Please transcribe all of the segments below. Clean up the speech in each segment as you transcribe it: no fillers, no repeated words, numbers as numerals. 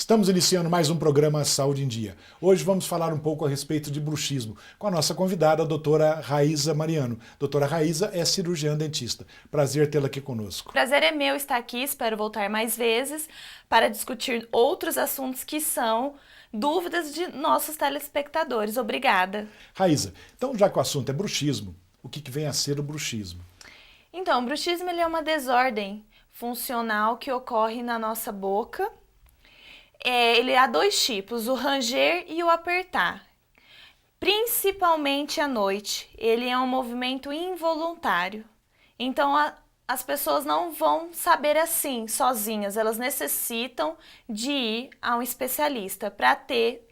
Estamos iniciando mais um programa Saúde em Dia. Hoje vamos falar um pouco a respeito de bruxismo com a nossa convidada, a doutora Raíza Mariano. Doutora Raíza é cirurgiã dentista. Prazer tê-la aqui conosco. Prazer é meu estar aqui, espero voltar mais vezes para discutir outros assuntos que são dúvidas de nossos telespectadores. Obrigada. Raíza, então já que o assunto é bruxismo, o que vem a ser o bruxismo? Então, o bruxismo ele é uma desordem funcional que ocorre na nossa boca. Ele há dois tipos, o ranger e o apertar. Principalmente à noite, ele é um movimento involuntário. Então, as pessoas não vão saber assim, sozinhas. Elas necessitam de ir a um especialista para ter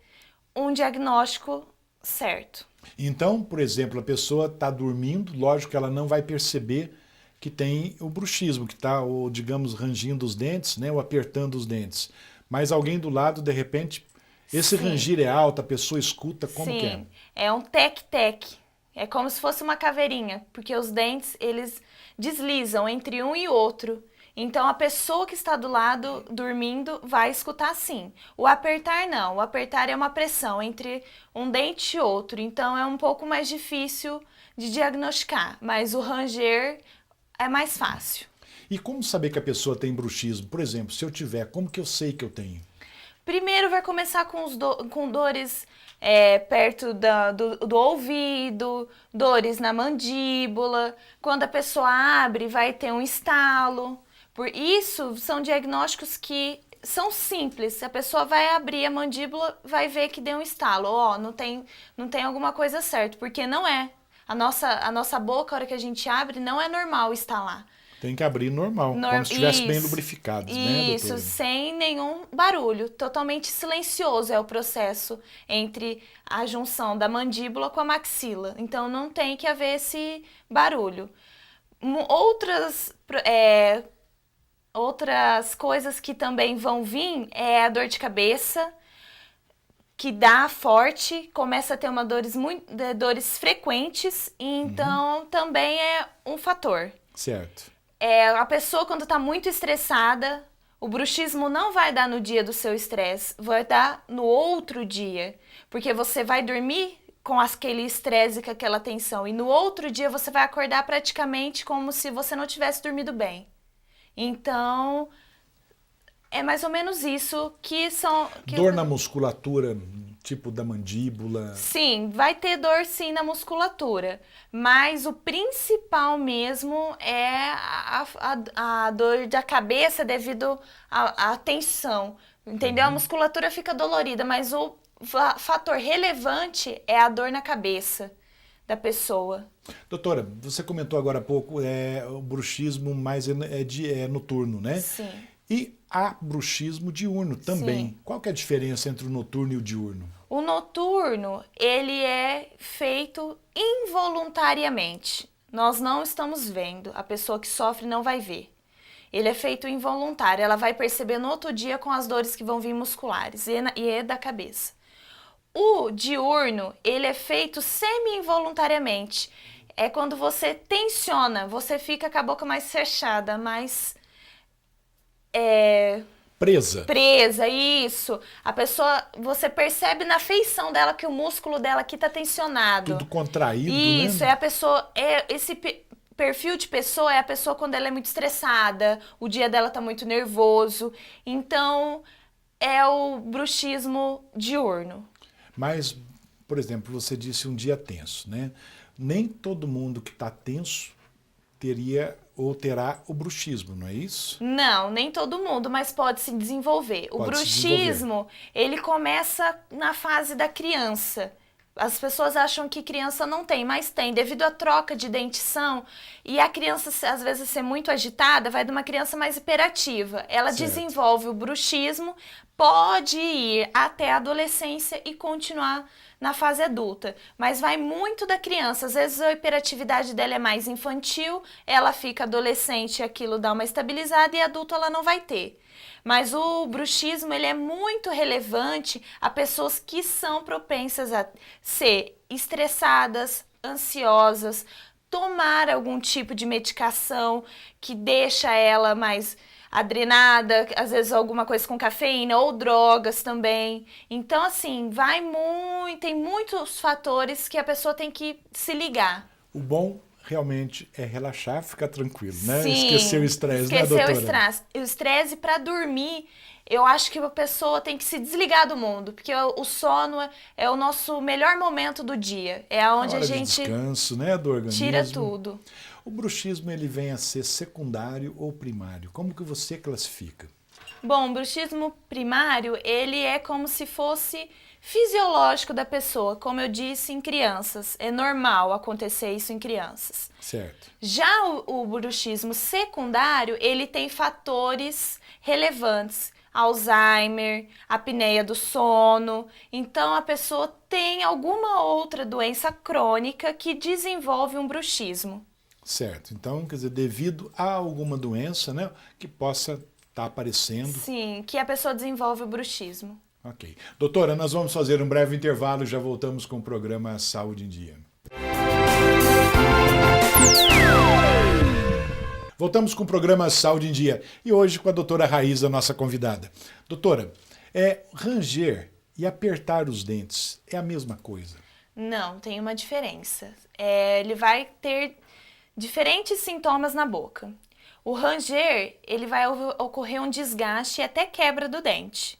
um diagnóstico certo. Então, por exemplo, a pessoa está dormindo, lógico que ela não vai perceber que tem o bruxismo, que está, digamos, rangindo os dentes, né, ou apertando os dentes. Mas alguém do lado, de repente, esse rangir é alto, a pessoa escuta, como que é? Sim, é um tec-tec. É como se fosse uma caveirinha, porque os dentes, eles deslizam entre um e outro. Então, a pessoa que está do lado, dormindo, vai escutar sim. O apertar não. O apertar é uma pressão entre um dente e outro. Então, é um pouco mais difícil de diagnosticar. Mas o ranger é mais fácil. E como saber que a pessoa tem bruxismo? Por exemplo, se eu tiver, como que eu sei que eu tenho? Primeiro vai começar com dores perto do ouvido, dores na mandíbula. Quando a pessoa abre, vai ter um estalo. Por isso, são diagnósticos que são simples. Se a pessoa vai abrir a mandíbula, vai ver que deu um estalo. Não tem alguma coisa certa, porque não é. A nossa boca, a hora que a gente abre, não é normal estalar. Tem que abrir normal, como se estivesse bem lubrificados, né, doutora? Isso, sem nenhum barulho, totalmente silencioso é o processo entre a junção da mandíbula com a maxila. Então, não tem que haver esse barulho. Outras coisas que também vão vir é a dor de cabeça, que dá forte, começa a ter dores frequentes, então também é um fator. Certo. A pessoa quando está muito estressada, o bruxismo não vai dar no dia do seu estresse, vai dar no outro dia, porque você vai dormir com aquele estresse e com aquela tensão, e no outro dia você vai acordar praticamente como se você não tivesse dormido bem. Então, é mais ou menos isso que são... Dor na musculatura, tipo da mandíbula? Sim, vai ter dor sim na musculatura, mas o principal mesmo é a dor da cabeça devido à tensão, entendeu? A musculatura fica dolorida, mas o fator relevante é a dor na cabeça da pessoa. Doutora, você comentou agora há pouco o bruxismo mais é noturno, né? Sim. E há bruxismo diurno também. Sim. Qual que é a diferença entre o noturno e o diurno? O noturno, ele é feito involuntariamente. Nós não estamos vendo, a pessoa que sofre não vai ver. Ele é feito involuntário, ela vai perceber no outro dia com as dores que vão vir musculares e é da cabeça. O diurno, ele é feito semi-involuntariamente. É quando você tensiona, você fica com a boca mais fechada, mais... Presa, isso. A pessoa, você percebe na feição dela que o músculo dela aqui tá tensionado. Tudo contraído, isso, né? é a pessoa, esse perfil de pessoa é a pessoa quando ela é muito estressada, o dia dela tá muito nervoso. Então, é o bruxismo diurno. Mas, por exemplo, você disse um dia tenso, né? Nem todo mundo que está tenso teria ou terá o bruxismo, não é isso? Não, nem todo mundo, mas pode se desenvolver. O bruxismo, ele começa na fase da criança. As pessoas acham que criança não tem, mas tem, devido à troca de dentição. E a criança, às vezes, ser muito agitada, vai de uma criança mais hiperativa. Ela desenvolve o bruxismo, pode ir até a adolescência e continuar na fase adulta, mas vai muito da criança. Às vezes a hiperatividade dela é mais infantil, ela fica adolescente e aquilo dá uma estabilizada, e adulto ela não vai ter. Mas o bruxismo, ele é muito relevante a pessoas que são propensas a ser estressadas, ansiosas, tomar algum tipo de medicação que deixa ela mais adrenada, às vezes alguma coisa com cafeína ou drogas também. Então, assim, tem muitos fatores que a pessoa tem que se ligar. O bom realmente é relaxar, ficar tranquilo, né? Sim, Esquecer o estresse, né, doutora? Esquecer o estresse para dormir. Eu acho que a pessoa tem que se desligar do mundo, porque o sono é o nosso melhor momento do dia. É onde Hora a gente de descanso, né, do organismo. tira tudo. O bruxismo, ele vem a ser secundário ou primário? Como que você classifica? Bom, o bruxismo primário, ele é como se fosse fisiológico da pessoa, como eu disse, em crianças. É normal acontecer isso em crianças. Certo. Já o bruxismo secundário, ele tem fatores relevantes. Alzheimer, apneia do sono. Então, a pessoa tem alguma outra doença crônica que desenvolve um bruxismo. Certo. Então, quer dizer, devido a alguma doença, né, que possa estar aparecendo. Sim, que a pessoa desenvolve o bruxismo. Ok. Doutora, nós vamos fazer um breve intervalo e já voltamos com o programa Saúde em Dia. Voltamos com o programa Saúde em Dia e hoje com a doutora Raíza, nossa convidada. Doutora, ranger e apertar os dentes é a mesma coisa? Não, tem uma diferença. Ele vai ter diferentes sintomas na boca. O ranger, ele vai ocorrer um desgaste e até quebra do dente.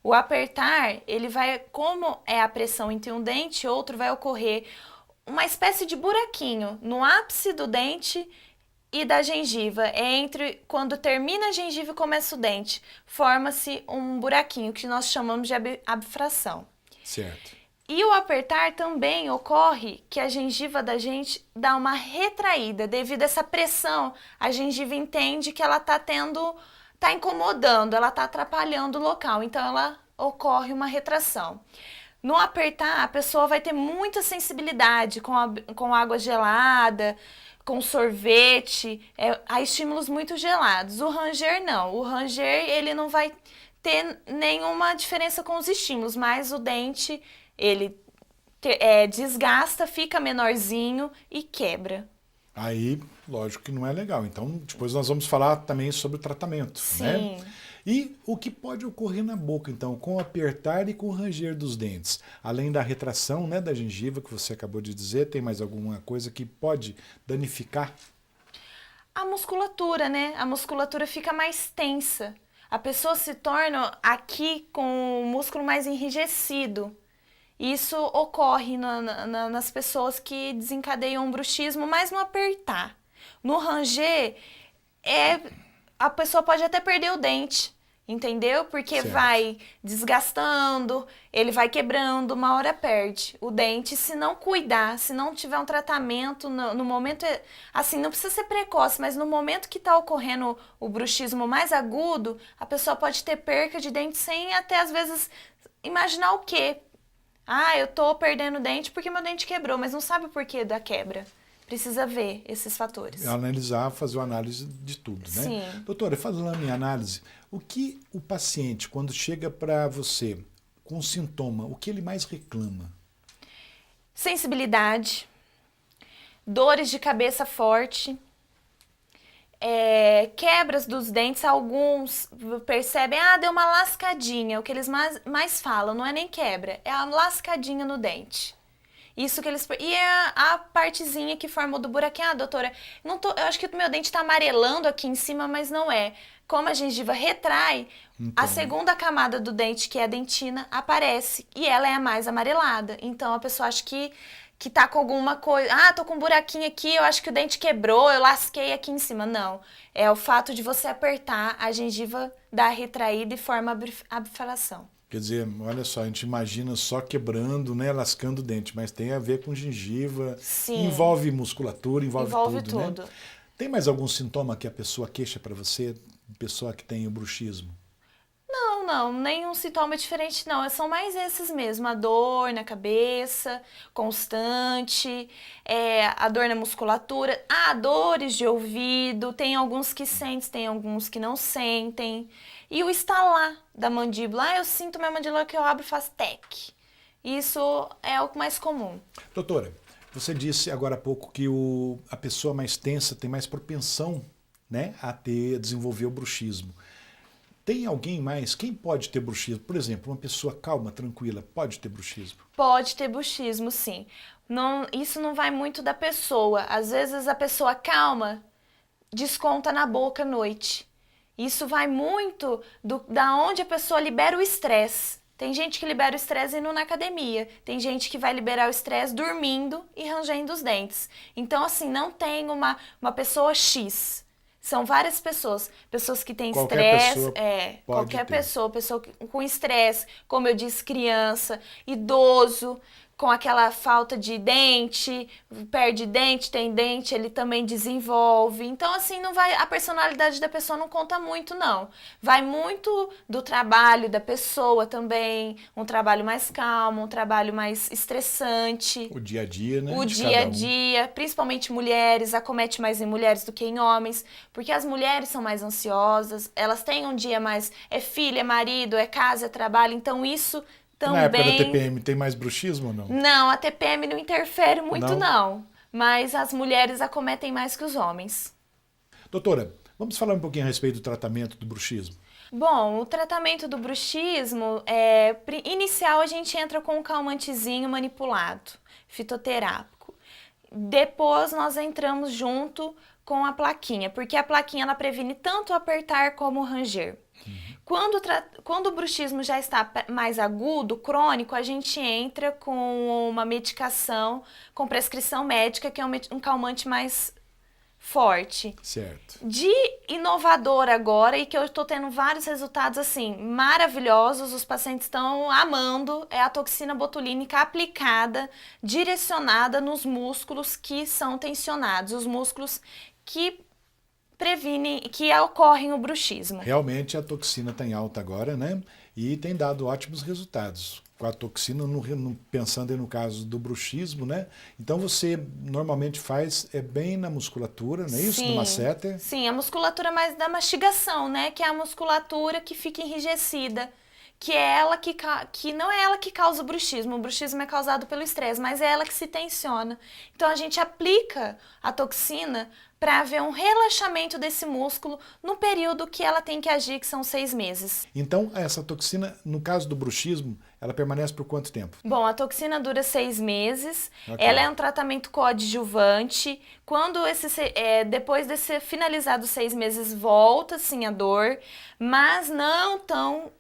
O apertar, ele vai, como é a pressão entre um dente e outro, vai ocorrer uma espécie de buraquinho no ápice do dente e da gengiva. É entre quando termina a gengiva e começa o dente. Forma-se um buraquinho que nós chamamos de abfração. Certo. E o apertar também ocorre que a gengiva da gente dá uma retraída. Devido a essa pressão, a gengiva entende que ela tá incomodando, ela tá atrapalhando o local. Então, ela ocorre uma retração. No apertar, a pessoa vai ter muita sensibilidade com água gelada, com sorvete, há estímulos muito gelados. O ranger não. O ranger, ele não vai ter nenhuma diferença com os estímulos, mas o dente, ele desgasta, fica menorzinho e quebra. Aí, lógico que não é legal. Então, depois nós vamos falar também sobre o tratamento, Sim. né? E o que pode ocorrer na boca, então, com o apertar e com o ranger dos dentes? Além da retração, né, da gengiva, que você acabou de dizer, tem mais alguma coisa que pode danificar? A musculatura, né? A musculatura fica mais tensa. A pessoa se torna aqui com o músculo mais enrijecido. Isso ocorre nas pessoas que desencadeiam um bruxismo, mas no apertar. No ranger, a pessoa pode até perder o dente, entendeu? Porque Certo. vai desgastando, ele vai quebrando, uma hora perde o dente. Se não cuidar, se não tiver um tratamento no momento, assim, não precisa ser precoce, mas no momento que está ocorrendo o bruxismo mais agudo, a pessoa pode ter perca de dente sem até às vezes imaginar o quê. Ah, eu tô perdendo dente porque meu dente quebrou, mas não sabe o porquê da quebra. Precisa ver esses fatores. Analisar, fazer uma análise de tudo, né? Sim. Doutora, falando em análise, o que o paciente, quando chega para você com sintoma, o que ele mais reclama? Sensibilidade, dores de cabeça forte, quebras dos dentes. Alguns percebem, deu uma lascadinha. O que eles mais falam não é nem quebra, é a lascadinha no dente. Isso que eles... E é a partezinha que forma do buraquinho. Doutora, eu acho que o meu dente tá amarelando aqui em cima, mas não é. Como a gengiva retrai, Então, a segunda camada do dente, que é a dentina, aparece. E ela é a mais amarelada. Então, a pessoa acha que tá com alguma coisa... tô com um buraquinho aqui, eu acho que o dente quebrou, eu lasquei aqui em cima. Não. É o fato de você apertar, a gengiva dá retraída e forma abfração. Quer dizer, olha só, a gente imagina só quebrando, né, lascando o dente, mas tem a ver com gengiva, Sim. envolve musculatura, envolve tudo, tudo. né? Tem mais algum sintoma que a pessoa queixa para você, pessoa que tem o bruxismo? Não, nenhum sintoma diferente não, são mais esses mesmo, a dor na cabeça, constante, a dor na musculatura, dores de ouvido, tem alguns que sentem, tem alguns que não sentem, e o estalar da mandíbula, eu sinto minha mandíbula que eu abro e faço tec, isso é o mais comum. Doutora, você disse agora há pouco que a pessoa mais tensa tem mais propensão né, a desenvolver o bruxismo. Tem alguém mais? Quem pode ter bruxismo? Por exemplo, uma pessoa calma, tranquila, pode ter bruxismo? Pode ter bruxismo, sim. Não, isso não vai muito da pessoa. Às vezes a pessoa calma desconta na boca à noite. Isso vai muito da onde a pessoa libera o estresse. Tem gente que libera o estresse indo na academia. Tem gente que vai liberar o estresse dormindo e rangendo os dentes. Então, assim, não tem uma pessoa X. São várias pessoas. Pessoas que têm estresse. Qualquer pessoa com estresse, como eu disse, criança, idoso, com aquela falta de dente, perde dente, tem dente, ele também desenvolve. Então, assim, não vai, a personalidade da pessoa não conta muito, não. Vai muito do trabalho da pessoa também, um trabalho mais calmo, um trabalho mais estressante. O dia a dia, né? O dia a dia, principalmente mulheres, acomete mais em mulheres do que em homens, porque as mulheres são mais ansiosas, elas têm um dia mais, é filho, é marido, é casa, é trabalho, então isso também... Na época da TPM tem mais bruxismo ou não? Não, a TPM não interfere muito, não. Mas as mulheres acometem mais que os homens. Doutora, vamos falar um pouquinho a respeito do tratamento do bruxismo? Bom, o tratamento do bruxismo, inicial a gente entra com um calmantezinho manipulado, fitoterápico. Depois nós entramos junto com a plaquinha, porque a plaquinha ela previne tanto o apertar como o ranger. Quando o bruxismo já está mais agudo, crônico, a gente entra com uma medicação com prescrição médica, que é um calmante mais forte. Certo. De inovador agora, e que eu estou tendo vários resultados assim maravilhosos, os pacientes estão amando, é a toxina botulínica aplicada, direcionada nos músculos que são tensionados, os músculos que previne que ocorre o bruxismo. Realmente a toxina está em alta agora, né? E tem dado ótimos resultados. Com a toxina, pensando no caso do bruxismo, né? Então você normalmente faz bem na musculatura, não é isso? No masseter? Sim, a musculatura mais da mastigação, né? Que é a musculatura que fica enrijecida. Que é ela que não é ela que causa o bruxismo é causado pelo estresse, mas é ela que se tensiona. Então a gente aplica a toxina para haver um relaxamento desse músculo no período que ela tem que agir, que são 6 meses. Então essa toxina, no caso do bruxismo, ela permanece por quanto tempo? Bom, a toxina dura 6 meses, Okay. Ela é um tratamento coadjuvante. Quando depois de ser finalizado os 6 meses, volta sim a dor, mas não tão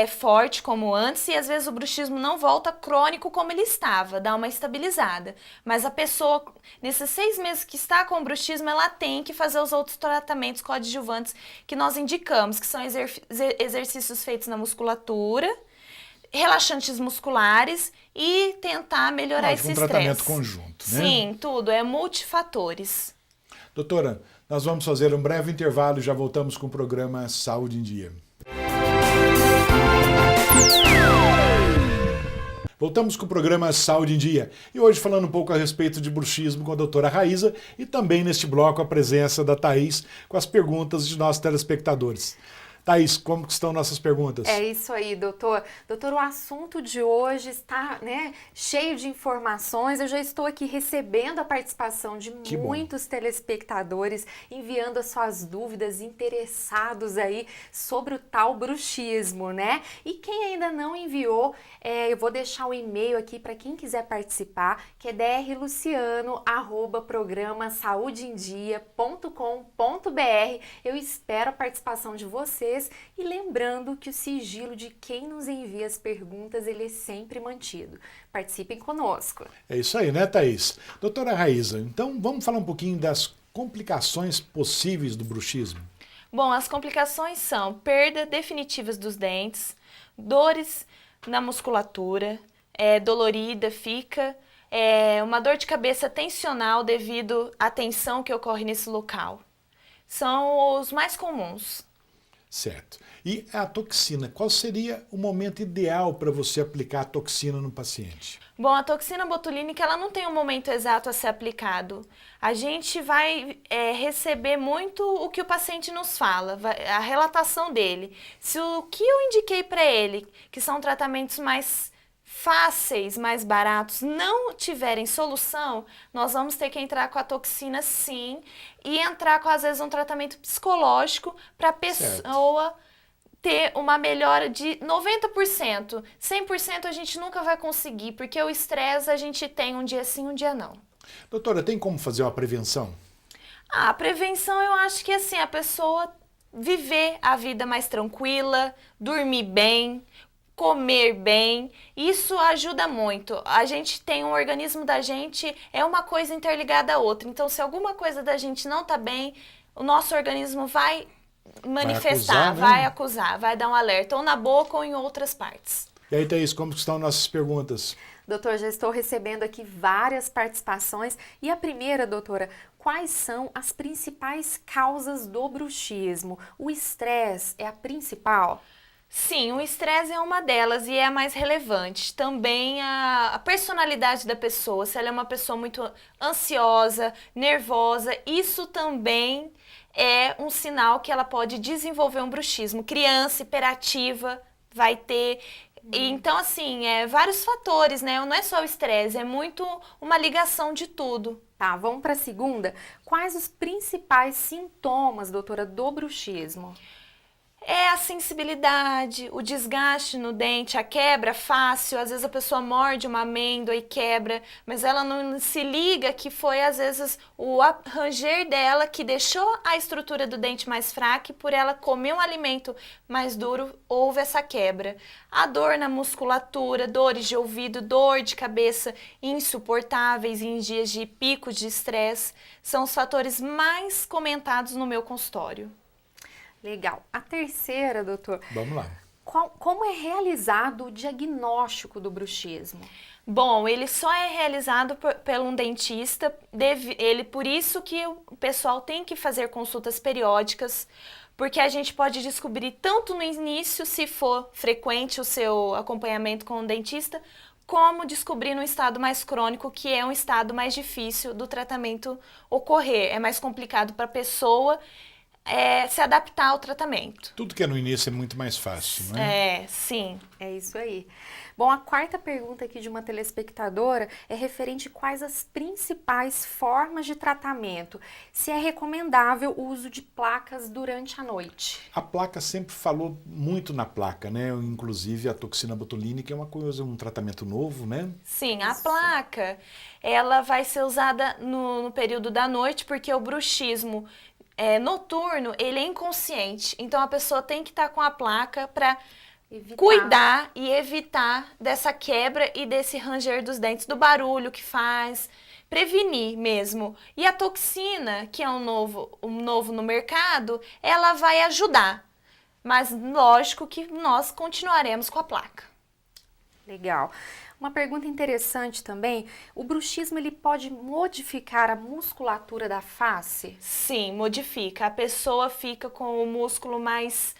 forte como antes, e às vezes o bruxismo não volta crônico como ele estava, dá uma estabilizada. Mas a pessoa, nesses 6 meses que está com o bruxismo, ela tem que fazer os outros tratamentos coadjuvantes que nós indicamos, que são exercícios feitos na musculatura, relaxantes musculares e tentar melhorar esse estresse. Um tratamento conjunto, né? Sim, tudo, é multifatores. Doutora, nós vamos fazer um breve intervalo e já voltamos com o programa Saúde em Dia. Voltamos com o programa Saúde em Dia e hoje falando um pouco a respeito de bruxismo com a doutora Raíza e também neste bloco a presença da Thaís com as perguntas de nossos telespectadores. Thaís, como estão nossas perguntas? É isso aí, doutor. Doutor, o assunto de hoje está, cheio de informações. Eu já estou aqui recebendo a participação de muitos telespectadores, enviando as suas dúvidas, interessados aí sobre o tal bruxismo, né? E quem ainda não enviou, eu vou deixar o e-mail aqui para quem quiser participar, que é drluciano@programasaudeendia.com.br. Eu espero a participação de vocês. E lembrando que o sigilo de quem nos envia as perguntas, ele é sempre mantido. Participem conosco. É isso aí, né, Thaís? Doutora Raíza, então vamos falar um pouquinho das complicações possíveis do bruxismo? Bom, as complicações são perda definitivas dos dentes, dores na musculatura, dolorida fica, uma dor de cabeça tensional devido à tensão que ocorre nesse local. São os mais comuns. Certo. E a toxina, qual seria o momento ideal para você aplicar a toxina no paciente? Bom, a toxina botulínica ela não tem um momento exato a ser aplicado. A gente vai receber muito o que o paciente nos fala, a relatação dele. Se o que eu indiquei para ele, que são tratamentos mais fáceis, mais baratos, não tiverem solução, nós vamos ter que entrar com a toxina sim e entrar com, às vezes, um tratamento psicológico para a pessoa ter uma melhora de 90%. 100% a gente nunca vai conseguir, porque o estresse a gente tem um dia sim, um dia não. Doutora, tem como fazer uma prevenção? A prevenção, eu acho que assim, a pessoa viver a vida mais tranquila, dormir bem, comer bem, isso ajuda muito. A gente tem um organismo da gente, é uma coisa interligada à outra. Então, se alguma coisa da gente não tá bem, o nosso organismo vai manifestar, vai acusar, vai dar um alerta, ou na boca ou em outras partes. E aí, Thaís, como estão nossas perguntas? Doutor, já estou recebendo aqui várias participações. E a primeira, doutora, quais são as principais causas do bruxismo? O estresse é a principal? Sim, o estresse é uma delas e é a mais relevante. Também a personalidade da pessoa, se ela é uma pessoa muito ansiosa, nervosa, isso também é um sinal que ela pode desenvolver um bruxismo. Criança hiperativa vai ter. Então, assim, vários fatores, né? Não é só o estresse, é muito uma ligação de tudo. Tá, vamos para a segunda. Quais os principais sintomas, doutora, do bruxismo? É a sensibilidade, o desgaste no dente, a quebra fácil. Às vezes a pessoa morde uma amêndoa e quebra, mas ela não se liga que foi, às vezes, o ranger dela que deixou a estrutura do dente mais fraca e por ela comer um alimento mais duro, houve essa quebra. A dor na musculatura, dores de ouvido, dor de cabeça insuportáveis em dias de picos de estresse, são os fatores mais comentados no meu consultório. Legal. A terceira, doutor. Vamos lá. Como é realizado o diagnóstico do bruxismo? Bom, ele só é realizado por um dentista, por isso que o pessoal tem que fazer consultas periódicas, porque a gente pode descobrir tanto no início, se for frequente o seu acompanhamento com o dentista, como descobrir no estado mais crônico, que é um estado mais difícil do tratamento ocorrer. É mais complicado para a pessoa se adaptar ao tratamento. Tudo que é no início é muito mais fácil, não é? Sim. É isso aí. Bom, a quarta pergunta aqui de uma telespectadora é referente a quais as principais formas de tratamento. Se é recomendável o uso de placas durante a noite. A placa sempre falou muito na placa, né? Inclusive a toxina botulínica é uma coisa, um tratamento novo, né? Sim, a placa, ela vai ser usada no período da noite, porque o bruxismo noturno, ele é inconsciente. Então, a pessoa tem que estar com a placa para cuidar e evitar dessa quebra e desse ranger dos dentes, do barulho que faz, prevenir mesmo. E a toxina, que é um novo no mercado, ela vai ajudar. Mas, lógico que nós continuaremos com a placa. Legal. Uma pergunta interessante também, o bruxismo ele pode modificar a musculatura da face? Sim, modifica. A pessoa fica com o músculo mais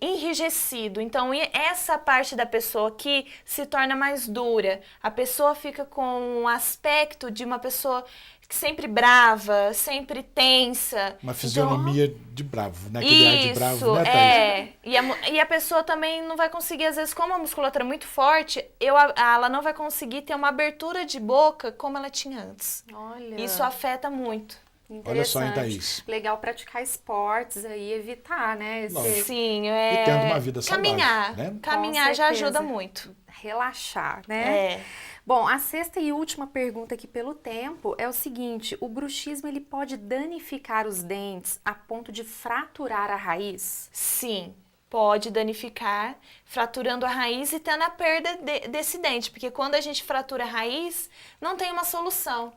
enrijecido. Então, essa parte da pessoa que se torna mais dura, a pessoa fica com um aspecto de uma pessoa sempre brava, sempre tensa. Uma fisionomia de bravo, né? Aquele ar de bravo, né, Thaís? E a pessoa também não vai conseguir, às vezes, como a musculatura é muito forte, ela não vai conseguir ter uma abertura de boca como ela tinha antes. Olha. Isso afeta muito. Olha só, hein, Thaís? Legal praticar esportes aí, evitar, né? Sim, e tendo uma vida saudável, né? Caminhar já ajuda muito. Relaxar, né? Bom, a sexta e última pergunta aqui pelo tempo é o seguinte, o bruxismo ele pode danificar os dentes a ponto de fraturar a raiz? Sim, pode danificar, fraturando a raiz e tendo a perda desse dente, porque quando a gente fratura a raiz, não tem uma solução.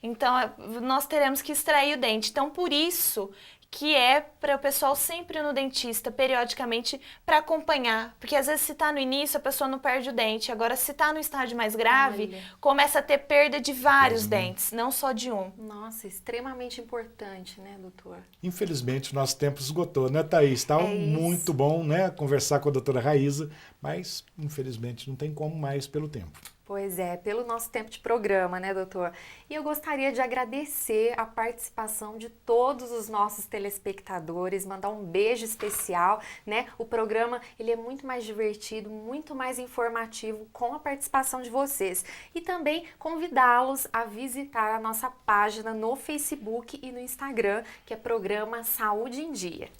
Então, nós teremos que extrair o dente. Então, por isso que é para o pessoal sempre ir no dentista, periodicamente, para acompanhar. Porque às vezes se está no início, a pessoa não perde o dente. Agora, se está no estágio mais grave, começa a ter perda de vários dentes, não só de um. Nossa, extremamente importante, né, doutor? Infelizmente, o nosso tempo esgotou, né, Thaís? Tá muito bom, né, conversar com a doutora Raíza, mas, infelizmente, não tem como mais pelo tempo. Pois é, pelo nosso tempo de programa, né, doutor? E eu gostaria de agradecer a participação de todos os nossos telespectadores, mandar um beijo especial, né? O programa, ele é muito mais divertido, muito mais informativo com a participação de vocês. E também convidá-los a visitar a nossa página no Facebook e no Instagram, que é Programa Saúde em Dia.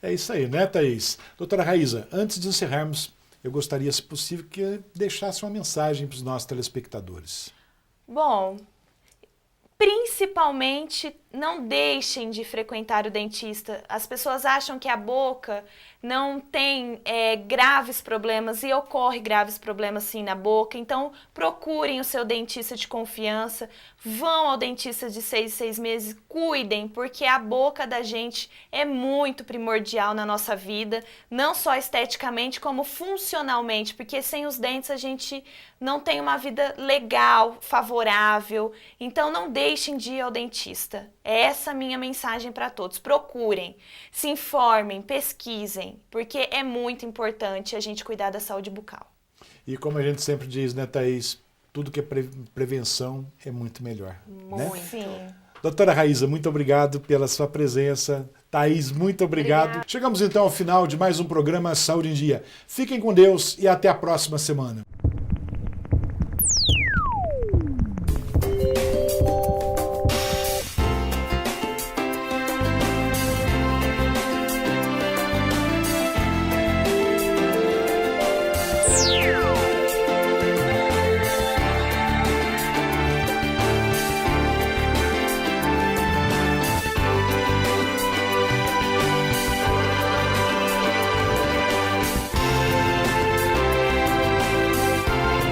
É isso aí, né, Thaís? Doutora Raíza, antes de encerrarmos, eu gostaria, se possível, que deixasse uma mensagem para os nossos telespectadores. Bom, principalmente não deixem de frequentar o dentista. As pessoas acham que a boca não tem graves problemas e ocorre graves problemas sim na boca. Então procurem o seu dentista de confiança, vão ao dentista de 6 em 6 meses, cuidem, porque a boca da gente é muito primordial na nossa vida, não só esteticamente como funcionalmente, porque sem os dentes a gente não tem uma vida legal, favorável. Então não deixem de ir ao dentista. É essa a minha mensagem para todos. Procurem, se informem, pesquisem, porque é muito importante a gente cuidar da saúde bucal. E como a gente sempre diz, né, Thaís, tudo que é prevenção é muito melhor. Muito. Né? Sim. Doutora Raíza, muito obrigado pela sua presença. Thaís, muito obrigado. Obrigada. Chegamos então ao final de mais um programa Saúde em Dia. Fiquem com Deus e até a próxima semana.